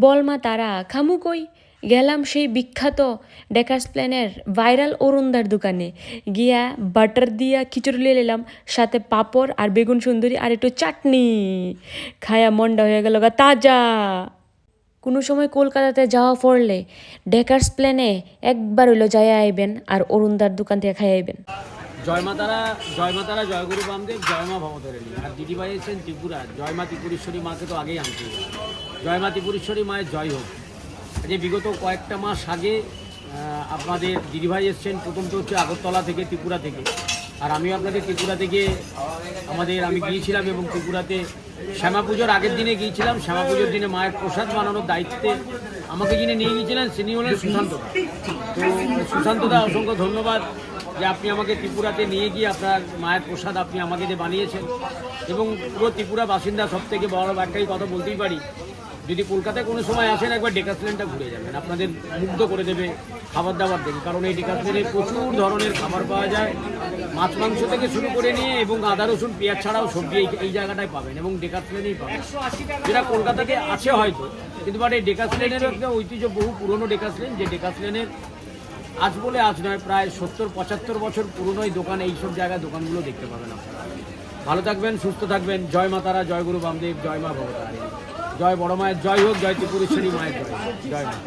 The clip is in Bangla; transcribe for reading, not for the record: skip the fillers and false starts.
বলমা তারা খামু কই গেলাম সেই বিখ্যাত ডেকার্স প্ল্যানের ভাইরাল অরুণদার দোকানে গিয়া বাটার দিয়া খিচুড়ি লিয়ে নিলাম সাথে পাঁপড় আর বেগুন সুন্দরী আর একটু চাটনি খায়া মন্ডা হয়ে গেল গা তাজা। কোনো সময় কলকাতাতে যাওয়া পড়লে ডেকার্স প্ল্যানে একবার হইলো যায় আইবেন আর অরুণদার দোকান থেকে খাই আইবেন। জয় মা তারা, জয় মা তারা, জয় গুরু বামদেব, জয় মা ভবতারিণী। আর দিদিভাই এসেছেন ত্রিপুরা, জয় মা ত্রিপুরেশ্বরী মাকে তো আগেই আনতে হবে। জয় মা ত্রিপুরেশ্বরী মায়ের জয় হোক। যে বিগত কয়েকটা মাস আগে আপনাদের দিদিভাই এসেছেন, প্রথম তো হচ্ছে আগরতলা থেকে, ত্রিপুরা থেকে। আর আমিও আপনাদের ত্রিপুরা থেকে আমি গিয়েছিলাম এবং ত্রিপুরাতে শ্যামা পুজোর আগের দিনে গিয়েছিলাম। শ্যামা পুজোর দিনে মায়ের প্রসাদ বানানোর দায়িত্বে আমাকে যিনি নিয়ে গিয়েছিলেন তিনি হলেন সুশান্তদা। তো সুশান্তদা, অসংখ্য ধন্যবাদ যে আপনি আমাকে ত্রিপুরাতে নিয়ে গিয়ে আপনার মায়ের প্রসাদ আপনি আমাকে যে বানিয়েছেন। এবং পুরো ত্রিপুরা বাসিন্দা সব থেকে বড় একটাই কথা বলতেই পারি, যদি কলকাতায় কোনো সময় আসেন একবার ডেকাসলেনটা ঘুরে যাবেন, আপনাদের মুগ্ধ করে দেবে খাবার দাবার দেবে। কারণ এই ডেকাসলেনে প্রচুর ধরনের খাবার পাওয়া যায়, মাছ মাংস থেকে শুরু করে নিয়ে এবং আদা রসুন পেঁয়াজ ছাড়াও সবজি এই জায়গাটায় পাবেন এবং ডেকাসলেনেই পাবেন, যেটা কলকাতাতে আছে হয়তো, কিন্তু বাট এই ডেকাসলেনেরও একটা ঐতিহ্য, বহু পুরনো ডেকাসলেন, যে ডেকাসলেনের আজ বলে আজ নয়, প্রায় 70-75 বছর পুরনো এই দোকান, এইসব জায়গায় দোকানগুলো দেখতে পাবেন আপনারা। ভালো থাকবেন, সুস্থ থাকবেন। জয় মা তারা, জয় গুরু বামদেব, জয় মা ভবতারিণী, জয় বড় মায়ের জয় হোক, জয় ত্রিপুরেশ্বরী মায়ের জয়, জয় মা।